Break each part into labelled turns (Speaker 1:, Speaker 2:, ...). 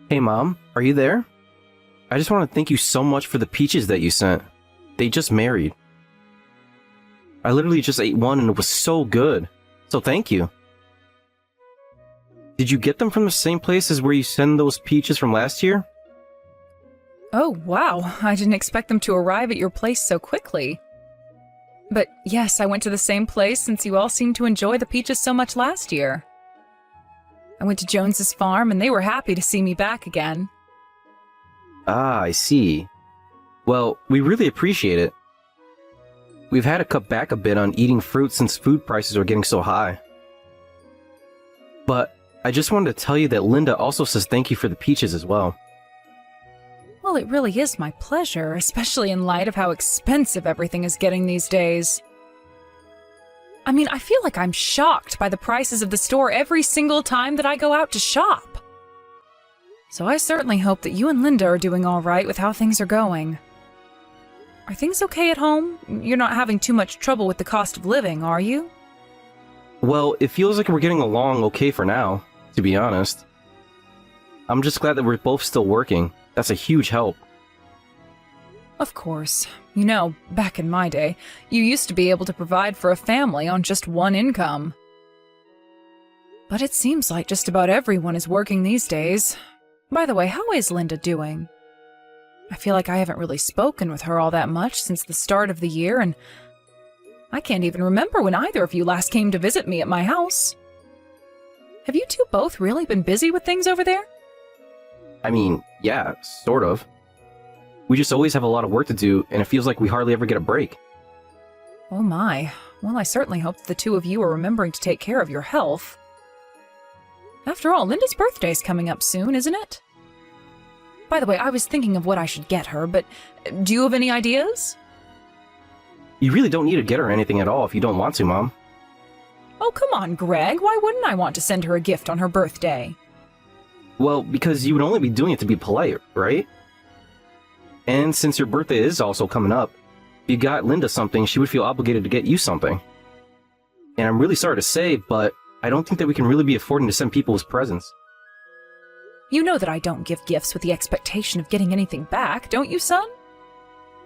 Speaker 1: Hey Mom, are you there? I just want to thank you so much for the peaches that you sent. They just married. I literally just ate one and it was so good. So thank you. Did you get them from the same place as where you sent those peaches from last year?
Speaker 2: Oh, wow. I didn't expect them to arrive at your place so quickly. But yes, I went to the same place since you all seemed to enjoy the peaches so much last year. I went to Jones's farm and they were happy to see me back again.
Speaker 1: Ah, I see. Well, we really appreciate it. We've had to cut back a bit on eating fruit since food prices are getting so high. But I just wanted to tell you that Linda also says thank you for the peaches as well.
Speaker 2: Well, it really is my pleasure, especially in light of how expensive everything is getting these days. I mean, I feel like I'm shocked by the prices of the store every single time that I go out to shop. So I certainly hope that you and Linda are doing all right with how things are going. Are things okay at home? You're not having too much trouble with the cost of living, are you?
Speaker 1: Well, it feels like we're getting along okay for now, to be honest. I'm just glad that we're both still working. That's a huge help.
Speaker 2: Of course. You know, back in my day, you used to be able to provide for a family on just one income. But it seems like just about everyone is working these days. By the way, how is Linda doing? I feel like I haven't really spoken with her all that much since the start of the year, and I can't even remember when either of you last came to visit me at my house. Have you two both really been busy with things over there?
Speaker 1: I mean, yeah, sort of. We just always have a lot of work to do, and it feels like we hardly ever get a break.
Speaker 2: Oh my. Well, I certainly hope that the two of you are remembering to take care of your health. After all, Linda's birthday's coming up soon, isn't it? By the way, I was thinking of what I should get her, but do you have any ideas?
Speaker 1: You really don't need to get her anything at all if you don't want to, Mom.
Speaker 2: Oh, come on, Greg. Why wouldn't I want to send her a gift on her birthday?
Speaker 1: Well, because you would only be doing it to be polite, right? And since your birthday is also coming up, if you got Linda something, she would feel obligated to get you something. And I'm really sorry to say, but I don't think that we can really be affording to send people with presents.
Speaker 2: You know that I don't give gifts with the expectation of getting anything back, don't you, son?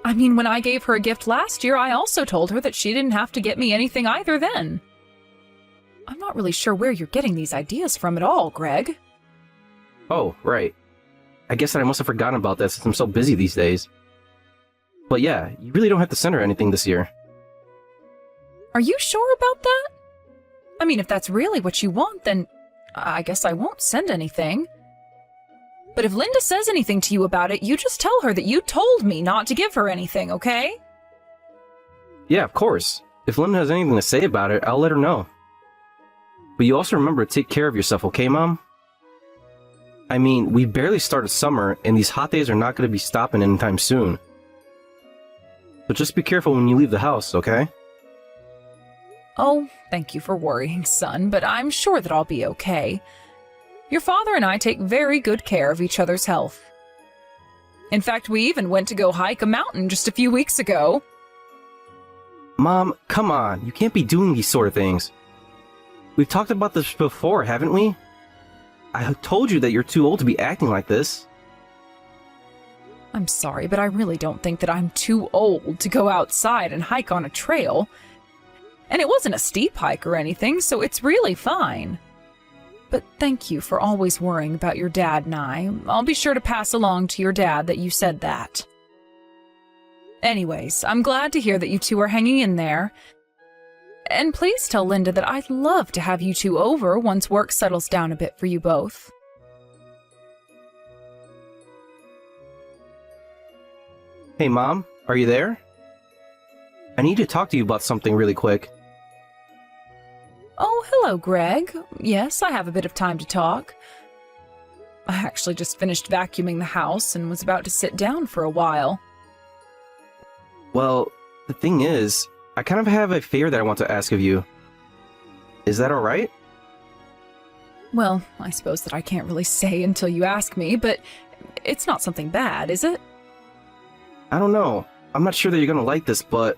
Speaker 2: I mean, when I gave her a gift last year, I also told her that she didn't have to get me anything either then. I'm not really sure where you're getting these ideas from at all, Greg.
Speaker 1: Oh, right. I guess that I must have forgotten about that since I'm so busy these days. But yeah, you really don't have to send her anything this year.
Speaker 2: Are you sure about that? I mean, if that's really what you want, then I guess I won't send anything. But if Linda says anything to you about it, you just tell her that you told me not to give her anything, okay?
Speaker 1: Yeah, of course. If Linda has anything to say about it, I'll let her know. But you also remember to take care of yourself, okay, Mom? I mean, we barely started summer, and these hot days are not going to be stopping anytime soon. So just be careful when you leave the house, okay?
Speaker 2: Oh, thank you for worrying, son, but I'm sure that I'll be okay. Your father and I take very good care of each other's health. In fact, we even went to go hike a mountain just a few weeks ago.
Speaker 1: Mom, come on. You can't be doing these sort of things. We've talked about this before, haven't we? I told you that you're too old to be acting like this.
Speaker 2: I'm sorry, but I really don't think that I'm too old to go outside and hike on a trail. And it wasn't a steep hike or anything, so it's really fine. But thank you for always worrying about your dad and I. I'll be sure to pass along to your dad that you said that. Anyways, I'm glad to hear that you two are hanging in there. And please tell Linda that I'd love to have you two over once work settles down a bit for you both.
Speaker 1: Hey, Mom, are you there? I need to talk to you about something really quick.
Speaker 2: Oh, hello, Greg. Yes, I have a bit of time to talk. I actually just finished vacuuming the house and was about to sit down for a while.
Speaker 1: Well, the thing is, I kind of have a favor that I want to ask of you. Is that alright?
Speaker 2: Well, I suppose that I can't really say until you ask me, but it's not something bad, is it?
Speaker 1: I don't know. I'm not sure that you're gonna like this, but...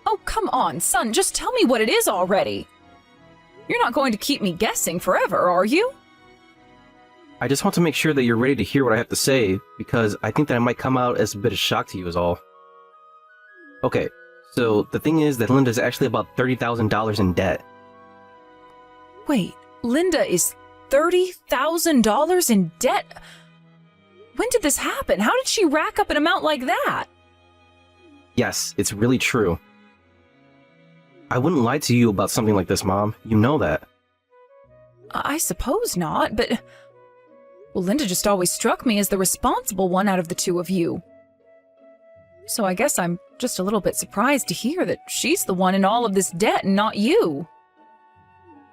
Speaker 2: Oh, come on, son, just tell me what it is already. You're not going to keep me guessing forever, are you?
Speaker 1: I just want to make sure that you're ready to hear what I have to say, because I think that it might come out as a bit of shock to you is all. Okay, so the thing is that Linda's actually about $30,000 in debt.
Speaker 2: Wait, Linda is $30,000 in debt? When did this happen? How did she rack up an amount like that?
Speaker 1: Yes, it's really true. I wouldn't lie to you about something like this, Mom. You know that.
Speaker 2: I suppose not, but... Well, Linda just always struck me as the responsible one out of the two of you. So I guess I'm just a little bit surprised to hear that she's the one in all of this debt and not you.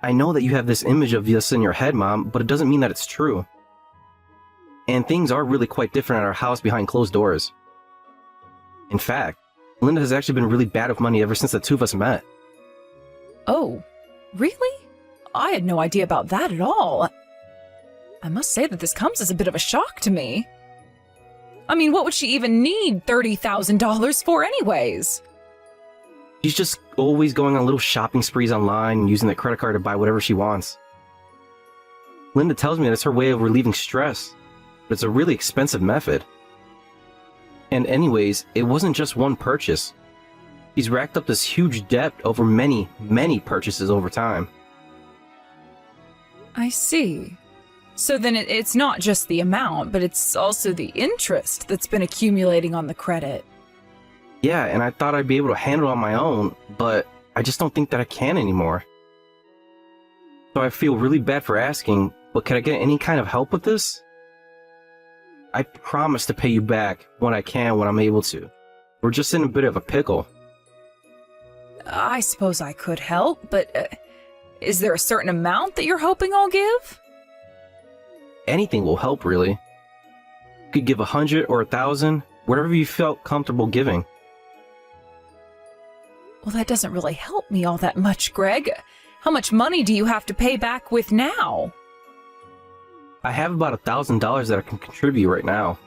Speaker 1: I know that you have this image of this in your head, Mom, but it doesn't mean that it's true. And things are really quite different at our house behind closed doors. In fact, Linda has actually been really bad with money ever since the two of us met.
Speaker 2: Oh, really? I had no idea about that at all. I must say that this comes as a bit of a shock to me. I mean, what would she even need $30,000 for anyways?
Speaker 1: She's just always going on little shopping sprees online and using the credit card to buy whatever she wants. Linda tells me that it's her way of relieving stress, but it's a really expensive method. And anyways, it wasn't just one purchase. She's racked up this huge debt over many, many purchases over time.
Speaker 2: I see. So then it's not just the amount, but it's also the interest that's been accumulating on the credit.
Speaker 1: Yeah, and I thought I'd be able to handle it on my own, but I just don't think that I can anymore. So I feel really bad for asking, but can I get any kind of help with this? I promise to pay you back when I can, when I'm able to. We're just in a bit of a pickle.
Speaker 2: I suppose I could help, but is there a certain amount that you're hoping I'll give?
Speaker 1: Anything will help, really. You could give 100 or 1,000, whatever you felt comfortable giving.
Speaker 2: Well, that doesn't really help me all that much, Greg. How much money do you have to pay back with now?
Speaker 1: I have about $1,000 that I can contribute right now.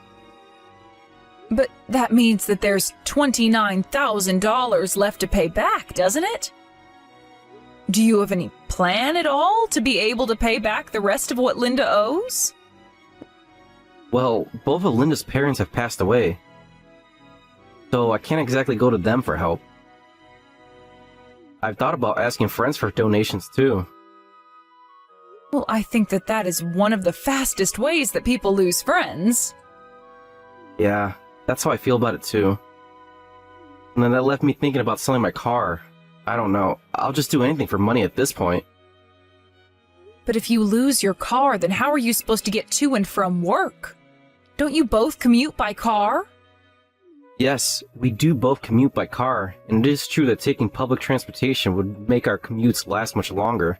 Speaker 2: But that means that there's $29,000 left to pay back, doesn't it? Do you have any plan at all to be able to pay back the rest of what Linda owes?
Speaker 1: Well, both of Linda's parents have passed away, so I can't exactly go to them for help. I've thought about asking friends for donations too.
Speaker 2: Well, I think that is one of the fastest ways that people lose friends.
Speaker 1: Yeah, that's how I feel about it too. And then that left me thinking about selling my car. I don't know. I'll just do anything for money at this point.
Speaker 2: But if you lose your car, then how are you supposed to get to and from work? Don't you both commute by car?
Speaker 1: Yes, we do both commute by car, and it is true that taking public transportation would make our commutes last much longer.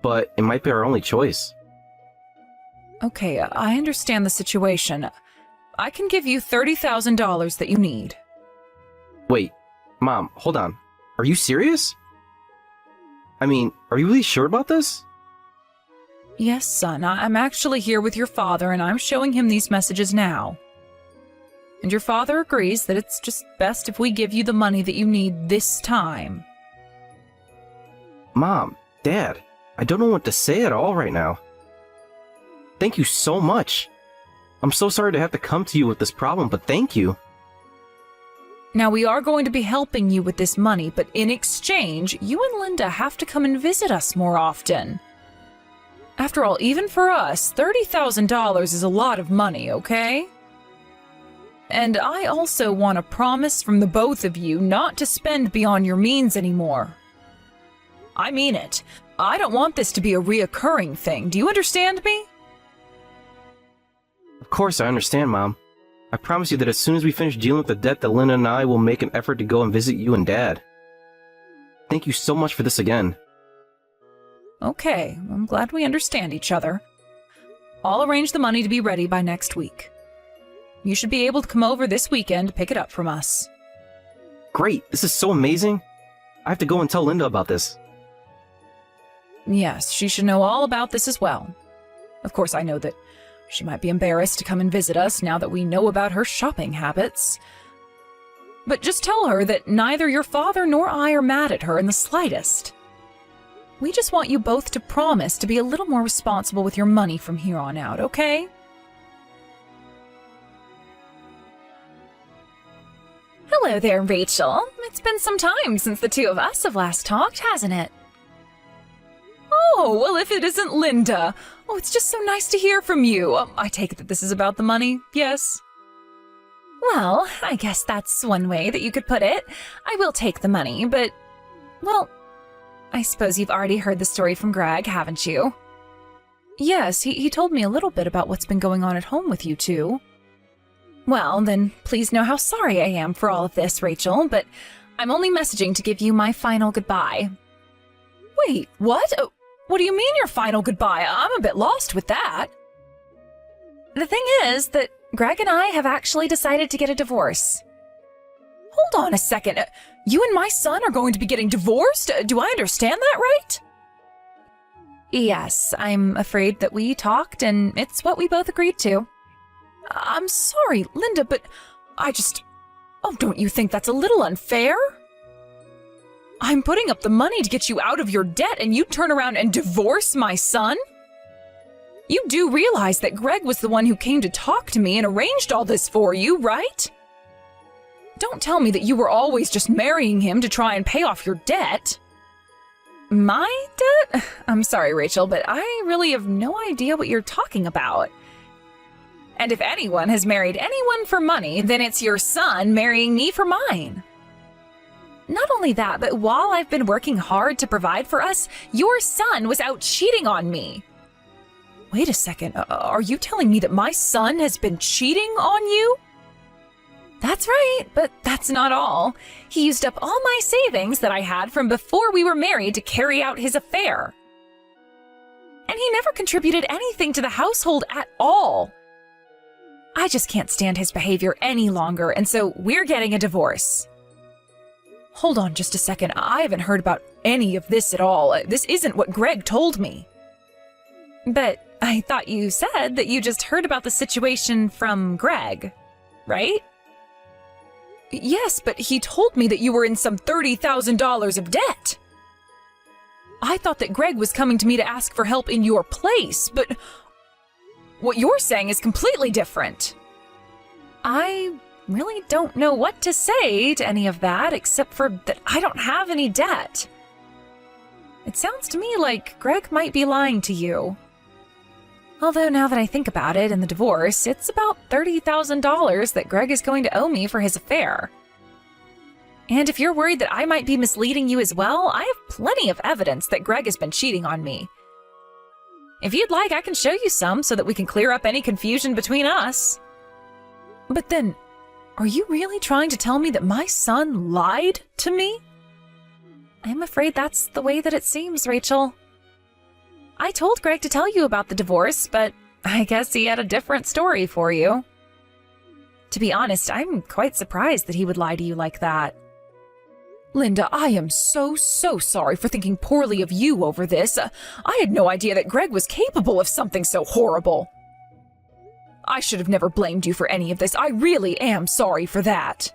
Speaker 1: But it might be our only choice.
Speaker 2: Okay, I understand the situation. I can give you $30,000 that you need.
Speaker 1: Wait, Mom, hold on. Are you serious? I mean, are you really sure about this?
Speaker 2: Yes, son, I'm actually here with your father, and I'm showing him these messages now. And your father agrees that it's just best if we give you the money that you need this time.
Speaker 1: Mom, Dad, I don't know what to say at all right now. Thank you so much. I'm so sorry to have to come to you with this problem, but thank you.
Speaker 2: Now, we are going to be helping you with this money, but in exchange, you and Linda have to come and visit us more often. After all, even for us, $30,000 is a lot of money, okay? And I also want a promise from the both of you not to spend beyond your means anymore. I mean it. I don't want this to be a reoccurring thing. Do you understand me?
Speaker 1: Of course I understand, Mom. I promise you that as soon as we finish dealing with the debt, that Linda and I will make an effort to go and visit you and Dad. Thank you so much for this again.
Speaker 2: Okay, I'm glad we understand each other. I'll arrange the money to be ready by next week. You should be able to come over this weekend to pick it up from us.
Speaker 1: Great, this is so amazing. I have to go and tell Linda about this.
Speaker 2: Yes, she should know all about this as well. Of course, I know that she might be embarrassed to come and visit us now that we know about her shopping habits. But just tell her that neither your father nor I are mad at her in the slightest. We just want you both to promise to be a little more responsible with your money from here on out, okay? Hello there, Rachel. It's been some time since the two of us have last talked, hasn't it? Oh, well, if it isn't Linda. Oh, it's just so nice to hear from you. I take it that this is about the money, yes? Well, I guess that's one way that you could put it. I will take the money, but, well, I suppose you've already heard the story from Greg, haven't you? Yes, he told me a little bit about what's been going on at home with you two. Well, then please know how sorry I am for all of this, Rachel, but I'm only messaging to give you my final goodbye. Wait, what? What do you mean your final goodbye? I'm a bit lost with that. The thing is that Greg and I have actually decided to get a divorce. Hold on a second. You and my son are going to be getting divorced? Do I understand that right? Yes, I'm afraid that we talked and it's what we both agreed to. I'm sorry, Linda, but don't you think that's a little unfair? I'm putting up the money to get you out of your debt and you turn around and divorce my son? You do realize that Greg was the one who came to talk to me and arranged all this for you, right? Don't tell me that you were always just marrying him to try and pay off your debt. My debt? I'm sorry, Rachel, but I really have no idea what you're talking about. And if anyone has married anyone for money, then it's your son marrying me for mine. Not only that, but while I've been working hard to provide for us, your son was out cheating on me. Wait a second, are you telling me that my son has been cheating on you? That's right, but that's not all. He used up all my savings that I had from before we were married to carry out his affair. And he never contributed anything to the household at all. I just can't stand his behavior any longer, and so we're getting a divorce. Hold on just a second. I haven't heard about any of this at all. This isn't what Greg told me. But I thought you said that you just heard about the situation from Greg, right? Yes, but he told me that you were in some $30,000 of debt. I thought that Greg was coming to me to ask for help in your place, but what you're saying is completely different. I really don't know what to say to any of that, except for that I don't have any debt. It sounds to me like Greg might be lying to you. Although now that I think about it, in the divorce, it's about $30,000 that Greg is going to owe me for his affair. And if you're worried that I might be misleading you as well, I have plenty of evidence that Greg has been cheating on me. If you'd like, I can show you some so that we can clear up any confusion between us. But then, are you really trying to tell me that my son lied to me? I'm afraid that's the way that it seems, Rachel. I told Greg to tell you about the divorce, but I guess he had a different story for you. To be honest, I'm quite surprised that he would lie to you like that. Linda, I am so sorry for thinking poorly of you over this. I had no idea that Greg was capable of something so horrible. I should have never blamed you for any of this. I really am sorry for that.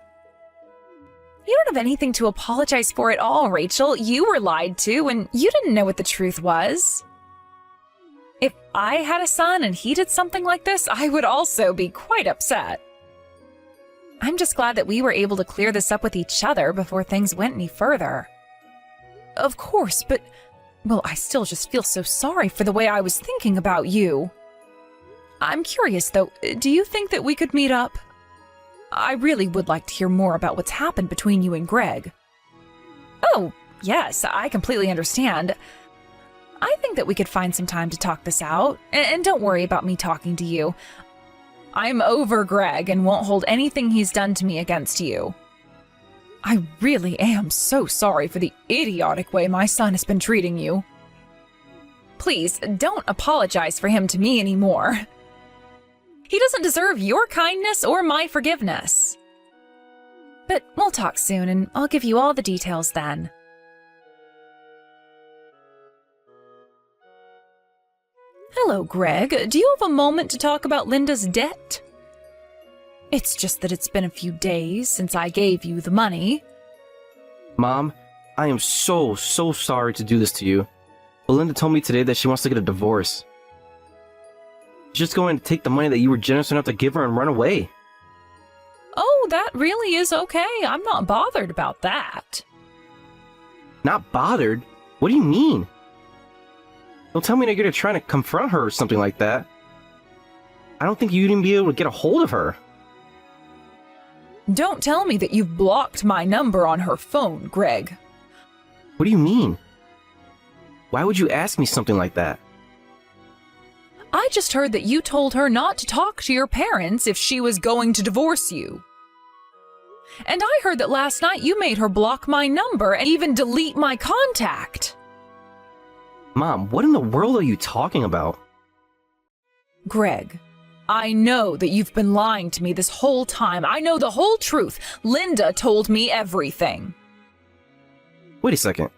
Speaker 2: You don't have anything to apologize for at all, Rachel. You were lied to, and you didn't know what the truth was. If I had a son and he did something like this, I would also be quite upset. I'm just glad that we were able to clear this up with each other before things went any further. Of course, but, well, I still just feel so sorry for the way I was thinking about you. I'm curious, though, do you think that we could meet up? I really would like to hear more about what's happened between you and Greg. Oh, yes, I completely understand. I think that we could find some time to talk this out, and don't worry about me talking to you. I'm over Greg and won't hold anything he's done to me against you. I really am so sorry for the idiotic way my son has been treating you. Please, don't apologize for him to me anymore. He doesn't deserve your kindness or my forgiveness. But we'll talk soon, and I'll give you all the details then. Hello, Greg. Do you have a moment to talk about Linda's debt? It's just that it's been a few days since I gave you the money.
Speaker 1: Mom, I am so sorry to do this to you. But Linda told me today that she wants to get a divorce. She's just going to take the money that you were generous enough to give her and run away.
Speaker 2: Oh, that really is okay. I'm not bothered about that.
Speaker 1: Not bothered? What do you mean? Don't tell me that you're trying to confront her or something like that. I don't think you'd even be able to get a hold of her.
Speaker 2: Don't tell me that you've blocked my number on her phone, Greg.
Speaker 1: What do you mean? Why would you ask me something like that?
Speaker 2: I just heard that you told her not to talk to your parents if she was going to divorce you. And I heard that last night you made her block my number and even delete my contact.
Speaker 1: Mom, what in the world are you talking about?
Speaker 2: Greg, I know that you've been lying to me this whole time. I know the whole truth. Linda told me everything.
Speaker 1: Wait a second.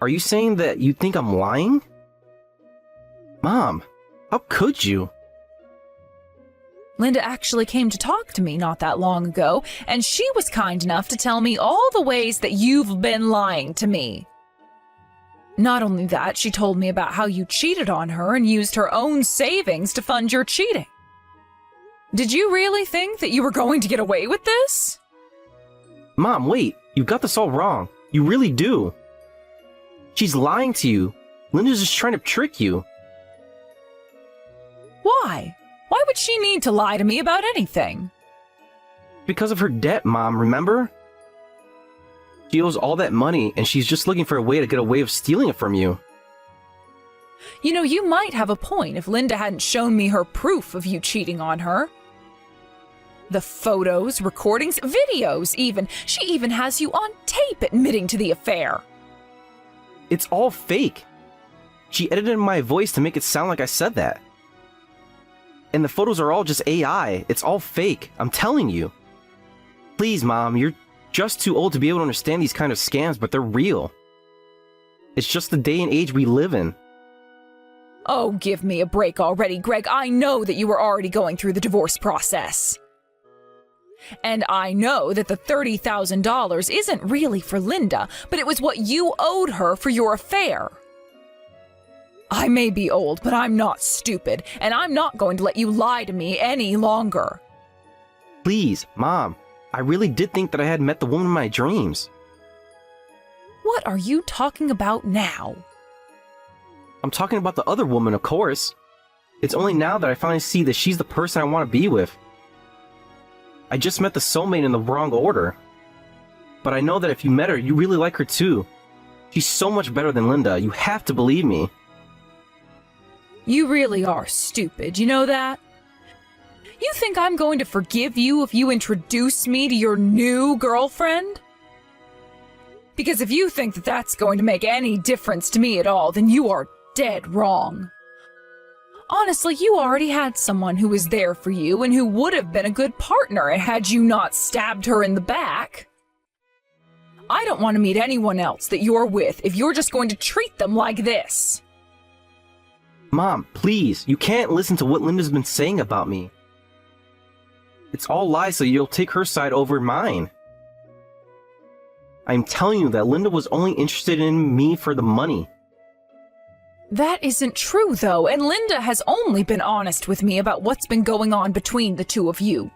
Speaker 1: Are you saying that you think I'm lying? Mom, how could you?
Speaker 2: Linda actually came to talk to me not that long ago, and she was kind enough to tell me all the ways that you've been lying to me. Not only that, she told me about how you cheated on her and used her own savings to fund your cheating. Did you really think that you were going to get away with this?
Speaker 1: Mom, wait, you got this all wrong. You really do. She's lying to you. Linda's just trying to trick you.
Speaker 2: Why? Why would she need to lie to me about anything?
Speaker 1: Because of her debt, Mom, remember? She owes all that money, and she's just looking for a way to get away with stealing it from you.
Speaker 2: You know, you might have a point if Linda hadn't shown me her proof of you cheating on her. The photos, recordings, videos even. She even has you on tape admitting to the affair.
Speaker 1: It's all fake. She edited my voice to make it sound like I said that. And the photos are all just AI. It's all fake. I'm telling you. Please, Mom, you're just too old to be able to understand these kind of scams, but they're real. It's just the day and age we live in.
Speaker 2: Oh, give me a break already, Greg. I know that you were already going through the divorce process. And I know that the $30,000 isn't really for Linda, but it was what you owed her for your affair. I may be old, but I'm not stupid, and I'm not going to let you lie to me any longer.
Speaker 1: Please, Mom, I really did think that I had met the woman of my dreams.
Speaker 2: What are you talking about now?
Speaker 1: I'm talking about the other woman, of course. It's only now that I finally see that she's the person I want to be with. I just met the soulmate in the wrong order. But I know that if you met her, you really like her too. She's so much better than Linda. You have to believe me.
Speaker 2: You really are stupid, you know that? You think I'm going to forgive you if you introduce me to your new girlfriend? Because if you think that that's going to make any difference to me at all, then you are dead wrong. Honestly, you already had someone who was there for you and who would have been a good partner had you not stabbed her in the back. I don't want to meet anyone else that you're with if you're just going to treat them like this.
Speaker 1: Mom, please, you can't listen to what Linda's been saying about me. It's all lies, so you'll take her side over mine. I'm telling you that Linda was only interested in me for the money.
Speaker 2: That isn't true, though, and Linda has only been honest with me about what's been going on between the two of you.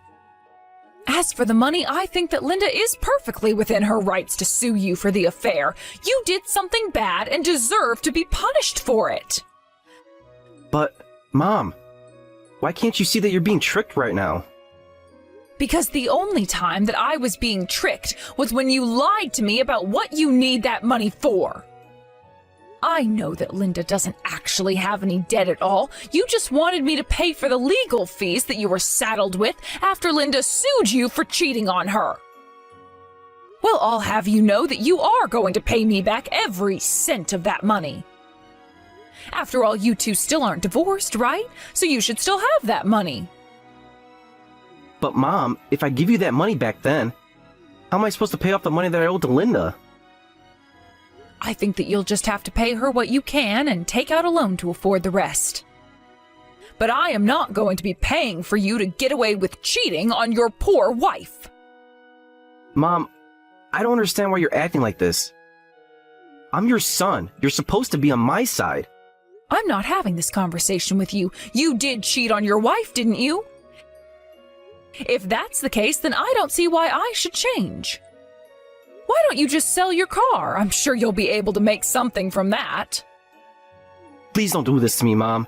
Speaker 2: As for the money, I think that Linda is perfectly within her rights to sue you for the affair. You did something bad and deserve to be punished for it.
Speaker 1: But, Mom, why can't you see that you're being tricked right now?
Speaker 2: Because the only time that I was being tricked was when you lied to me about what you need that money for. I know that Linda doesn't actually have any debt at all. You just wanted me to pay for the legal fees that you were saddled with after Linda sued you for cheating on her. Well, I'll have you know that you are going to pay me back every cent of that money. After all, you two still aren't divorced, right? So you should still have that money.
Speaker 1: But Mom, if I give you that money back then, how am I supposed to pay off the money that I owed to Linda?
Speaker 2: I think that you'll just have to pay her what you can and take out a loan to afford the rest. But I am not going to be paying for you to get away with cheating on your poor wife.
Speaker 1: Mom, I don't understand why you're acting like this. I'm your son. You're supposed to be on my side.
Speaker 2: I'm not having this conversation with you. You did cheat on your wife, didn't you? If that's the case, then I don't see why I should change. Why don't you just sell your car? I'm sure you'll be able to make something from that.
Speaker 1: Please don't do this to me, Mom.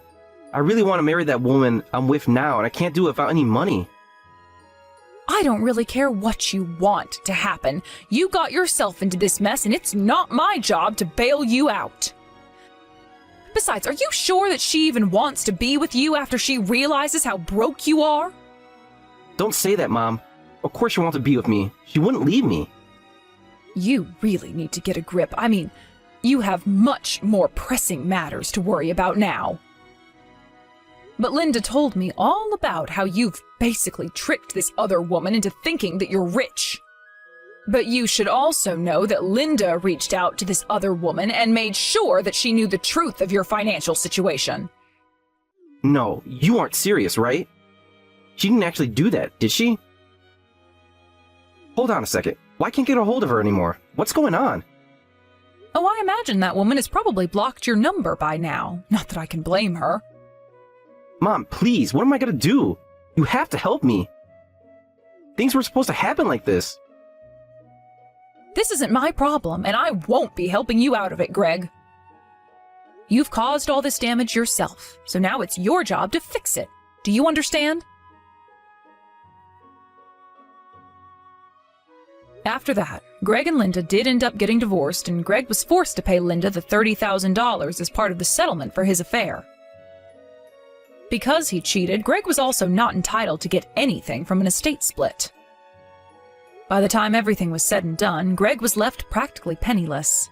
Speaker 1: I really want to marry that woman I'm with now, and I can't do it without any money.
Speaker 2: I don't really care what you want to happen. You got yourself into this mess, and it's not my job to bail you out. Besides, are you sure that she even wants to be with you after she realizes how broke you are?
Speaker 1: Don't say that, Mom. Of course she wants to be with me. She wouldn't leave me.
Speaker 2: You really need to get a grip. I mean, you have much more pressing matters to worry about now. But Linda told me all about how you've basically tricked this other woman into thinking that you're rich. But you should also know that Linda reached out to this other woman and made sure that she knew the truth of your financial situation.
Speaker 1: No, you aren't serious, right? She didn't actually do that, did she? Hold on a second. Why can't I get a hold of her anymore? What's going on?
Speaker 2: Oh, I imagine that woman has probably blocked your number by now. Not that I can blame her.
Speaker 1: Mom, please, what am I gonna do? You have to help me. Things were supposed to happen like this.
Speaker 2: This isn't my problem, and I won't be helping you out of it, Greg. You've caused all this damage yourself, so now it's your job to fix it. Do you understand? After that, Greg and Linda did end up getting divorced, and Greg was forced to pay Linda the $30,000 as part of the settlement for his affair. Because he cheated, Greg was also not entitled to get anything from an estate split. By the time everything was said and done, Greg was left practically penniless.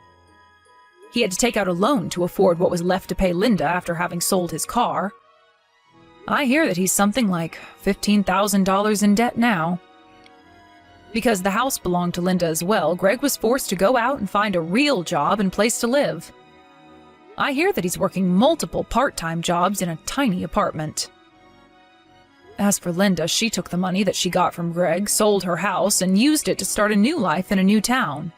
Speaker 2: He had to take out a loan to afford what was left to pay Linda after having sold his car. I hear that he's something like $15,000 in debt now. Because the house belonged to Linda as well, Greg was forced to go out and find a real job and place to live. I hear that he's working multiple part-time jobs in a tiny apartment. As for Linda, she took the money that she got from Greg, sold her house, and used it to start a new life in a new town.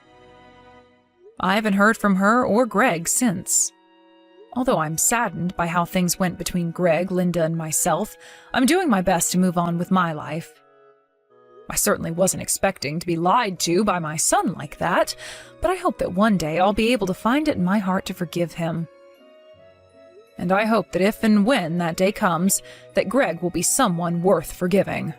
Speaker 2: I haven't heard from her or Greg since. Although I'm saddened by how things went between Greg, Linda, and myself, I'm doing my best to move on with my life. I certainly wasn't expecting to be lied to by my son like that, but I hope that one day I'll be able to find it in my heart to forgive him. And I hope that if and when that day comes, that Greg will be someone worth forgiving.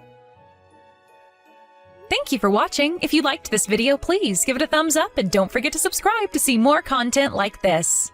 Speaker 2: Thank you for watching. If you liked this video, please give it a thumbs up and don't forget to subscribe to see more content like this.